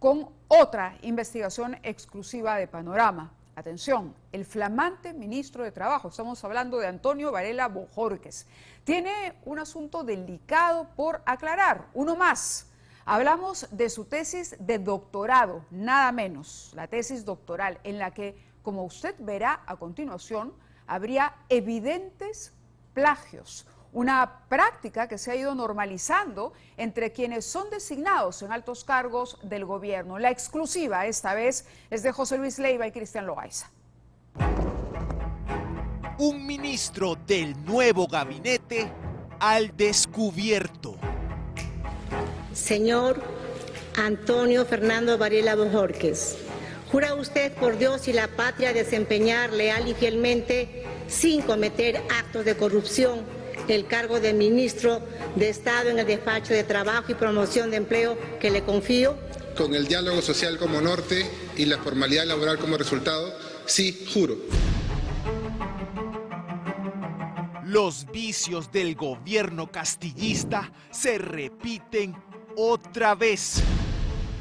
con otra investigación exclusiva de Panorama. Atención, el flamante ministro de Trabajo, estamos hablando de Antonio Varela Bojórquez, tiene un asunto delicado por aclarar, uno más. Hablamos de su tesis de doctorado, nada menos, la tesis doctoral, en la que, como usted verá a continuación, habría evidentes plagios. Una práctica que se ha ido normalizando entre quienes son designados en altos cargos del gobierno. La exclusiva esta vez es de José Luis Leiva y Cristian Loaiza. Un ministro del nuevo gabinete al descubierto. Señor Antonio Fernando Varela Bojórquez, ¿jura usted por Dios y la patria desempeñar leal y fielmente, sin cometer actos de corrupción, el cargo de ministro de Estado en el despacho de Trabajo y Promoción de Empleo que le confío? Con el diálogo social como norte y la formalidad laboral como resultado, sí, juro. Los vicios del gobierno castillista se repiten otra vez.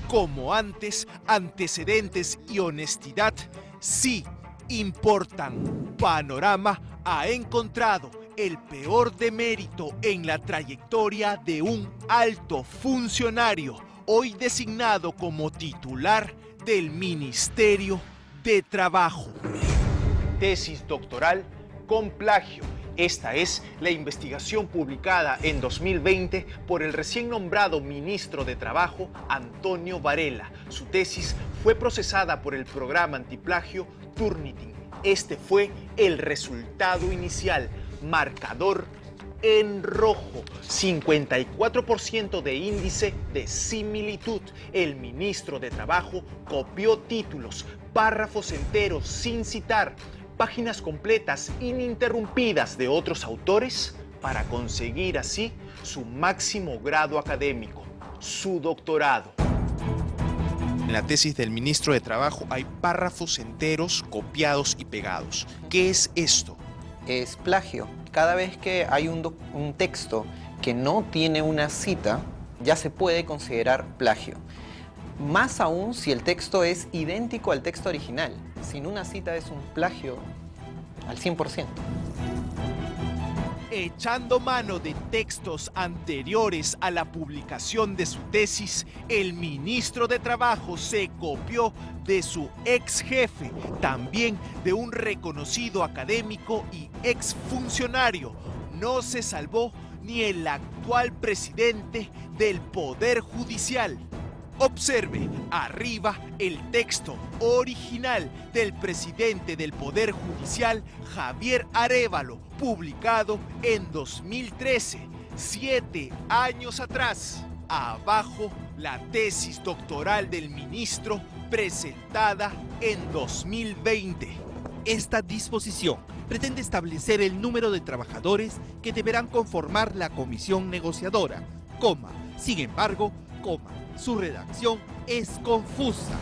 Como antes, antecedentes y honestidad sí importan. Panorama ha encontrado el peor demérito en la trayectoria de un alto funcionario, hoy designado como titular del Ministerio de Trabajo. Tesis doctoral con plagio. Esta es la investigación publicada en 2020 por el recién nombrado ministro de Trabajo, Antonio Varela. Su tesis fue procesada por el programa antiplagio Turnitin. Este fue el resultado inicial. Marcador en rojo, 54% de índice de similitud. El ministro de Trabajo copió títulos, párrafos enteros sin citar, páginas completas ininterrumpidas de otros autores para conseguir así su máximo grado académico, su doctorado. En la tesis del ministro de Trabajo hay párrafos enteros copiados y pegados. ¿Qué es esto? Es plagio. Cada vez que hay un texto que no tiene una cita, ya se puede considerar plagio. Más aún si el texto es idéntico al texto original. Sin una cita es un plagio al 100%. Echando mano de textos anteriores a la publicación de su tesis, el ministro de Trabajo se copió de su ex jefe, también de un reconocido académico y exfuncionario. No se salvó ni el actual presidente del Poder Judicial. Observe arriba el texto original del presidente del Poder Judicial, Javier Arévalo, publicado en 2013, 7 años atrás. Abajo, la tesis doctoral del ministro, presentada en 2020. Esta disposición pretende establecer el número de trabajadores que deberán conformar la comisión negociadora, sin embargo, su redacción es confusa,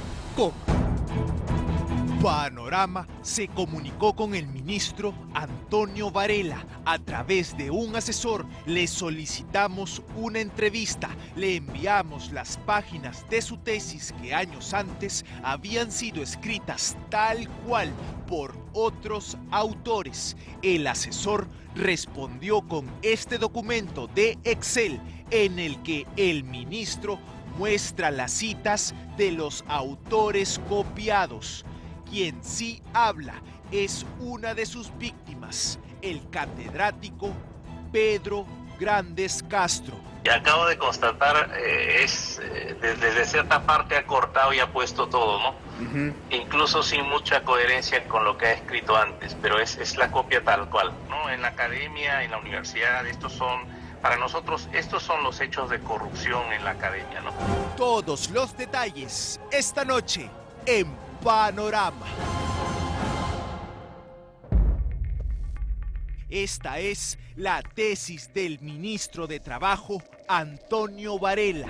Panorama se comunicó con el ministro Antonio Varela. A través de un asesor le solicitamos una entrevista. Le enviamos las páginas de su tesis que años antes habían sido escritas tal cual por otros autores. El asesor respondió con este documento de Excel en el que el ministro muestra las citas de los autores copiados. Quien sí habla es una de sus víctimas, el catedrático Pedro Grandes Castro. Y acabo de constatar, desde cierta parte ha cortado y ha puesto todo, ¿no? Incluso sin mucha coherencia con lo que ha escrito antes, pero es la copia tal cual, ¿no? En la academia, en la universidad, para nosotros, estos son los hechos de corrupción en la academia, ¿no? Todos los detalles esta noche en Panorama. Esta es la tesis del ministro de Trabajo, Antonio Varela.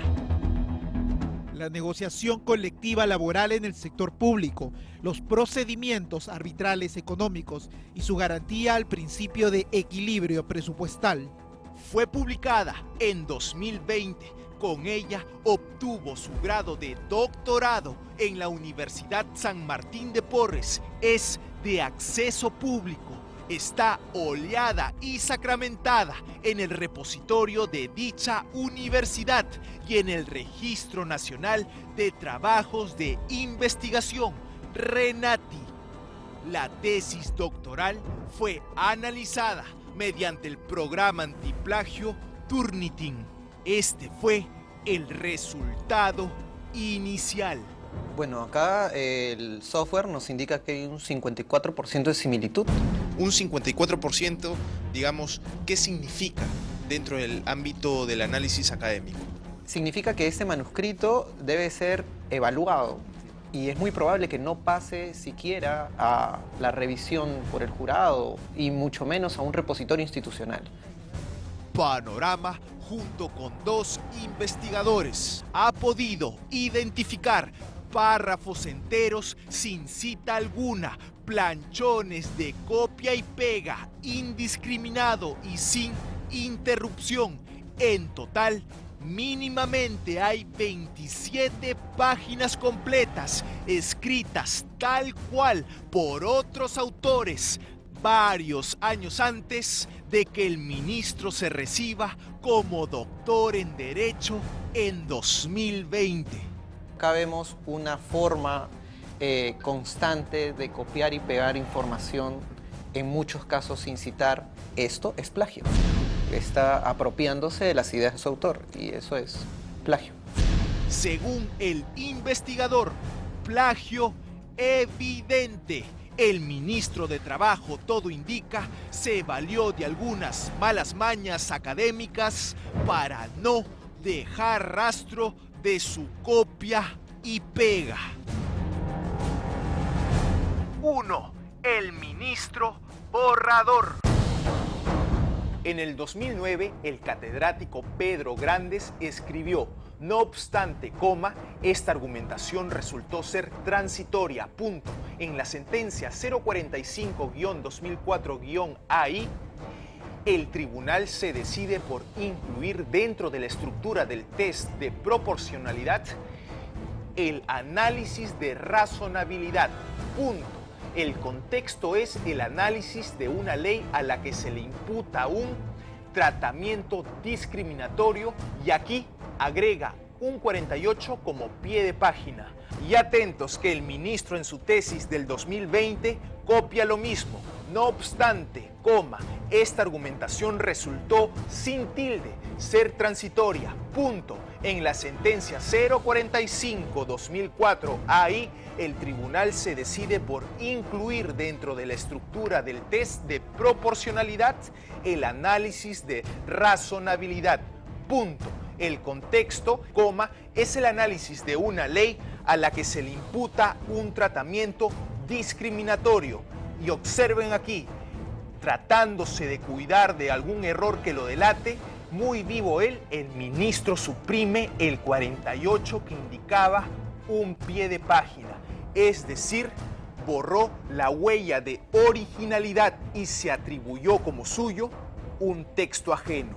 La negociación colectiva laboral en el sector público, los procedimientos arbitrales económicos y su garantía al principio de equilibrio presupuestal. Fue publicada en 2020, Con ella obtuvo su grado de doctorado en la Universidad San Martín de Porres. Es de acceso público. Está oleada y sacramentada en el repositorio de dicha universidad y en el Registro Nacional de Trabajos de Investigación, RENATI. La tesis doctoral fue analizada mediante el programa antiplagio Turnitin. Este fue el resultado inicial. Bueno, acá el software nos indica que hay un 54% de similitud. Un 54%, digamos, ¿qué significa dentro del ámbito del análisis académico? Significa que este manuscrito debe ser evaluado y es muy probable que no pase siquiera a la revisión por el jurado y mucho menos a un repositorio institucional. Panorama, junto con 2 investigadores, ha podido identificar párrafos enteros sin cita alguna, planchones de copia y pega, indiscriminado y sin interrupción. En total, mínimamente hay 27 páginas completas, escritas tal cual por otros autores, varios años antes de que el ministro se reciba como doctor en Derecho en 2020. Acá vemos una forma constante de copiar y pegar información, en muchos casos sin citar. Esto es plagio. Está apropiándose de las ideas de su autor y eso es plagio. Según el investigador, plagio evidente. El ministro de Trabajo, todo indica, se valió de algunas malas mañas académicas para no dejar rastro de su copia y pega. 1. El ministro borrador. En el 2009, el catedrático Pedro Grandes escribió: no obstante, esta argumentación resultó ser transitoria, En la sentencia 045-2004-AI, el tribunal se decide por incluir dentro de la estructura del test de proporcionalidad el análisis de razonabilidad, El contexto es el análisis de una ley a la que se le imputa un tratamiento discriminatorio y aquí agrega un 48 como pie de página. Y atentos que el ministro en su tesis del 2020 copia lo mismo. No obstante, esta argumentación resultó sin tilde ser transitoria, En la sentencia 045-2004-AI, el tribunal se decide por incluir dentro de la estructura del test de proporcionalidad el análisis de razonabilidad, El contexto, es el análisis de una ley a la que se le imputa un tratamiento discriminatorio. Y observen aquí, tratándose de cuidar de algún error que lo delate, muy vivo él, el ministro suprime el 48 que indicaba un pie de página. Es decir, borró la huella de originalidad y se atribuyó como suyo un texto ajeno.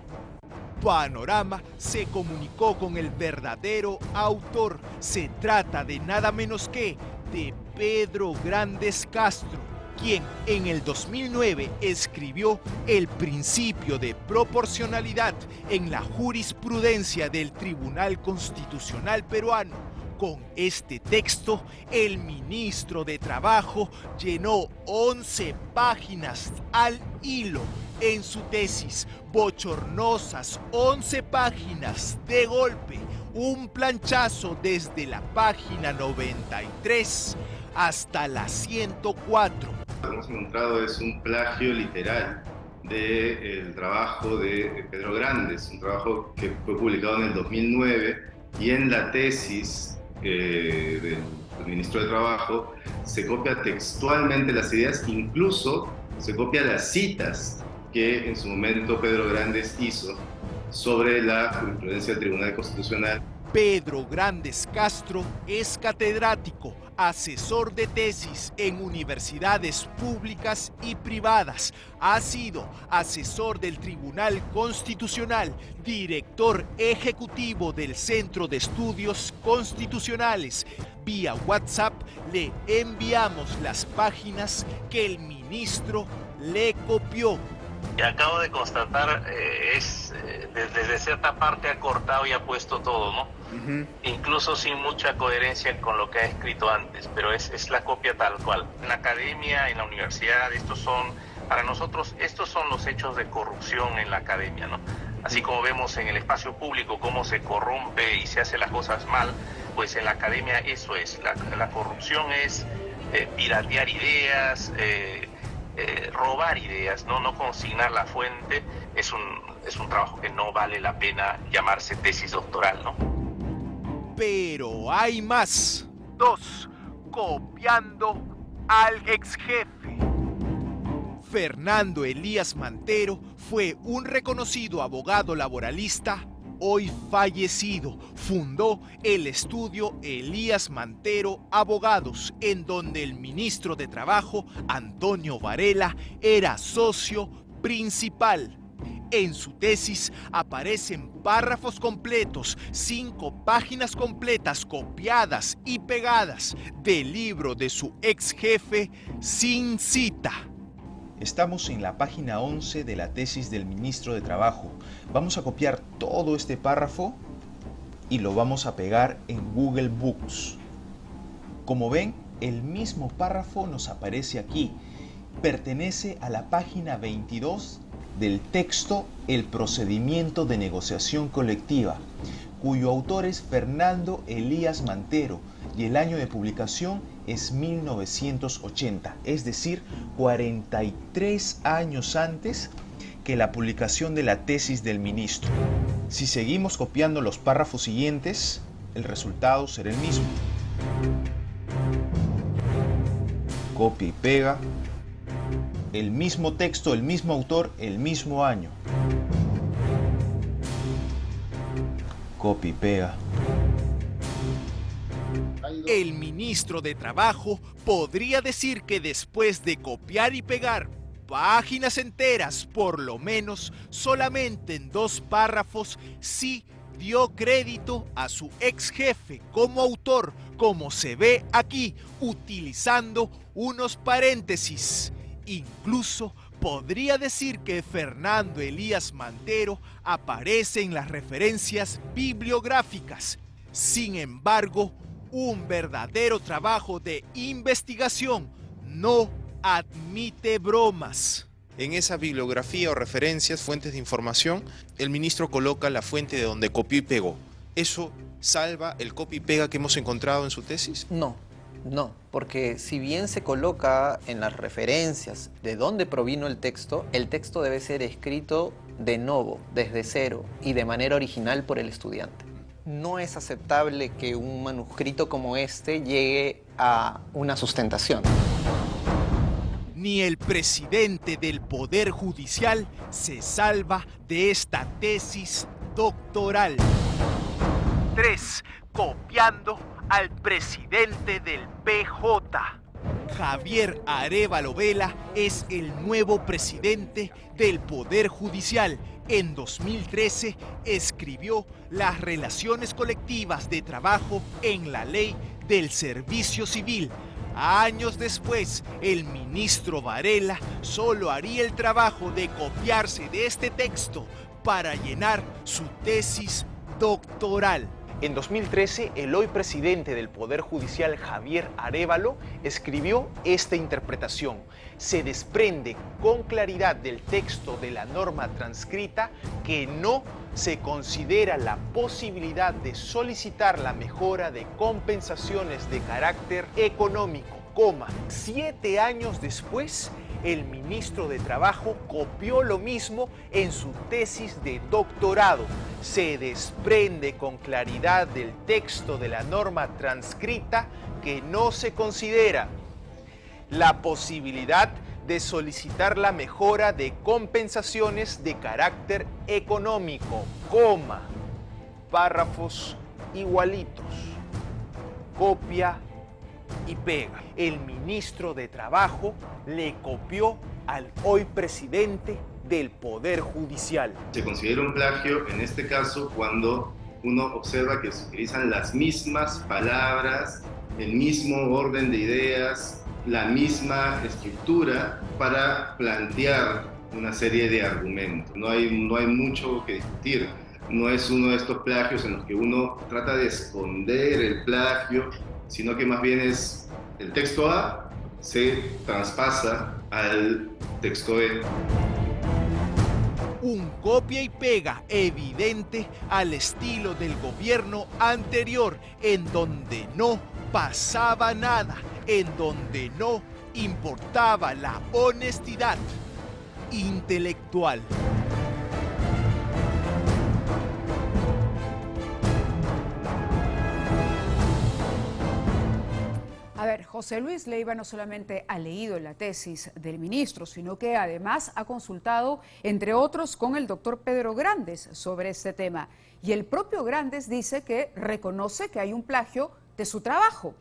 Panorama se comunicó con el verdadero autor. Se trata de nada menos que de Pedro Grandes Castro, quien en el 2009 escribió el principio de proporcionalidad en la jurisprudencia del Tribunal Constitucional peruano. Con este texto, el ministro de Trabajo llenó 11 páginas al hilo en su tesis, bochornosas 11 páginas de golpe, un planchazo desde la página 93 hasta la 104. Lo que hemos encontrado es un plagio literal del trabajo de Pedro Grandes, un trabajo que fue publicado en el 2009 y en la tesis del ministro de Trabajo se copia textualmente las ideas, incluso se copia las citas que en su momento Pedro Grandes hizo sobre la jurisprudencia del Tribunal Constitucional. Pedro Grandes Castro es catedrático, asesor de tesis en universidades públicas y privadas. Ha sido asesor del Tribunal Constitucional, director ejecutivo del Centro de Estudios Constitucionales. Vía WhatsApp le enviamos las páginas que el ministro le copió. Y acabo de constatar, desde cierta parte ha cortado y ha puesto todo, ¿no? Incluso sin mucha coherencia con lo que ha escrito antes, pero es la copia tal cual. En la academia, en la universidad, para nosotros, estos son los hechos de corrupción en la academia, ¿no? Así como vemos en el espacio público cómo se corrompe y se hace las cosas mal, pues en la academia eso es. La corrupción es piratear ideas, robar ideas, no consignar la fuente. Es un trabajo que no vale la pena llamarse tesis doctoral, ¿no? Pero hay más. 2. Copiando al ex jefe. Fernando Elías Mantero fue un reconocido abogado laboralista, hoy fallecido. Fundó el estudio Elías Mantero Abogados, en donde el ministro de Trabajo, Antonio Varela, era socio principal. En su tesis aparecen párrafos completos, 5 páginas completas copiadas y pegadas del libro de su ex jefe sin cita. Estamos en la página 11 de la tesis del ministro de Trabajo. Vamos a copiar todo este párrafo y lo vamos a pegar en Google Books. Como ven, el mismo párrafo nos aparece aquí. Pertenece a la página 22 del texto El procedimiento de negociación colectiva, cuyo autor es Fernando Elías Mantero y el año de publicación es 1980, es decir, 43 años antes que la publicación de la tesis del ministro. Si seguimos copiando los párrafos siguientes, el resultado será el mismo. Copia y pega. El mismo texto, el mismo autor, el mismo año. Copia y pega. El ministro de Trabajo podría decir que después de copiar y pegar páginas enteras, por lo menos solamente en 2 párrafos, sí dio crédito a su ex jefe como autor, como se ve aquí, utilizando unos paréntesis. Incluso podría decir que Fernando Elías Mantero aparece en las referencias bibliográficas. Sin embargo, un verdadero trabajo de investigación no admite bromas. En esa bibliografía o referencias, fuentes de información, el ministro coloca la fuente de donde copió y pegó. ¿Eso salva el copia y pega que hemos encontrado en su tesis? No, porque si bien se coloca en las referencias de dónde provino el texto debe ser escrito de novo, desde cero y de manera original por el estudiante. No es aceptable que un manuscrito como este llegue a una sustentación. Ni el presidente del Poder Judicial se salva de esta tesis doctoral. 3. Copiando al presidente del PJ. Javier Arévalo Vela es el nuevo presidente del Poder Judicial. En 2013 escribió las relaciones colectivas de trabajo en la ley del servicio civil. Años después, el ministro Varela solo haría el trabajo de copiarse de este texto para llenar su tesis doctoral. En 2013, el hoy presidente del Poder Judicial, Javier Arévalo, escribió esta interpretación. Se desprende con claridad del texto de la norma transcrita que no se considera la posibilidad de solicitar la mejora de compensaciones de carácter económico, 7 años después, el ministro de Trabajo copió lo mismo en su tesis de doctorado. Se desprende con claridad del texto de la norma transcrita que no se considera la posibilidad de solicitar la mejora de compensaciones de carácter económico, párrafos igualitos. Copia y pega. El ministro de Trabajo le copió al hoy presidente del Poder Judicial. Se considera un plagio en este caso cuando uno observa que se utilizan las mismas palabras, el mismo orden de ideas, la misma estructura para plantear una serie de argumentos. No hay mucho que discutir. No es uno de estos plagios en los que uno trata de esconder el plagio, sino que más bien es el texto A se traspasa al texto B. Un copia y pega evidente al estilo del gobierno anterior, en donde no pasaba nada, en donde no importaba la honestidad intelectual. A ver, José Luis Leiva no solamente ha leído la tesis del ministro, sino que además ha consultado, entre otros, con el doctor Pedro Grandes sobre este tema. Y el propio Grandes dice que reconoce que hay un plagio de su trabajo.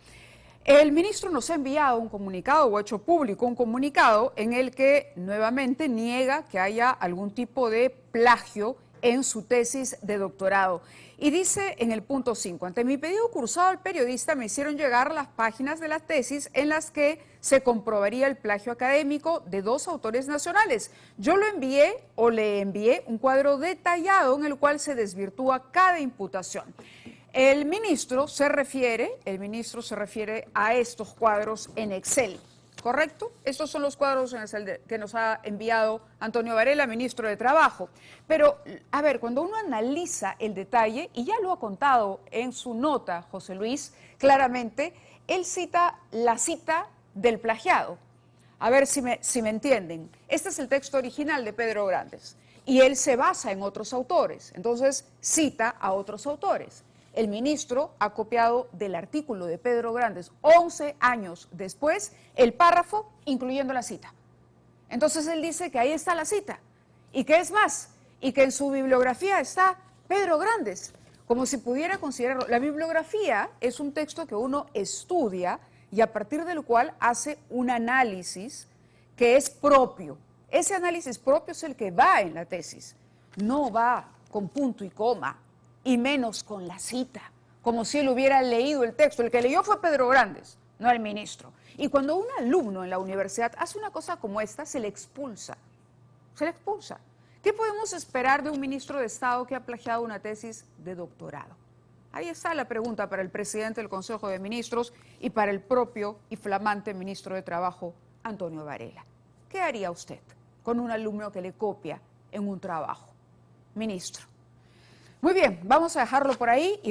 El ministro nos ha enviado un comunicado o hecho público un comunicado en el que nuevamente niega que haya algún tipo de plagio en su tesis de doctorado. Y dice en el punto 5, ante mi pedido cursado al periodista me hicieron llegar las páginas de la tesis en las que se comprobaría el plagio académico de 2 autores nacionales. Yo le envié un cuadro detallado en el cual se desvirtúa cada imputación. El ministro se refiere a estos cuadros en Excel, ¿correcto? Estos son los cuadros en Excel que nos ha enviado Antonio Varela, ministro de Trabajo. Pero, a ver, cuando uno analiza el detalle, y ya lo ha contado en su nota José Luis, claramente, él cita la cita del plagiado. A ver si me entienden. Este es el texto original de Pedro Grandes y él se basa en otros autores, entonces cita a otros autores. El ministro ha copiado del artículo de Pedro Grandes 11 años después el párrafo, incluyendo la cita. Entonces él dice que ahí está la cita y que es más, y que en su bibliografía está Pedro Grandes, como si pudiera considerarlo. La bibliografía es un texto que uno estudia y a partir del cual hace un análisis que es propio. Ese análisis propio es el que va en la tesis, no va con punto y coma, y menos con la cita, como si él hubiera leído el texto. El que leyó fue Pedro Grandes, no el ministro. Y cuando un alumno en la universidad hace una cosa como esta, se le expulsa. Se le expulsa. ¿Qué podemos esperar de un ministro de Estado que ha plagiado una tesis de doctorado? Ahí está la pregunta para el presidente del Consejo de Ministros y para el propio y flamante ministro de Trabajo, Antonio Varela. ¿Qué haría usted con un alumno que le copia en un trabajo? Ministro. Muy bien, vamos a dejarlo por ahí y vamos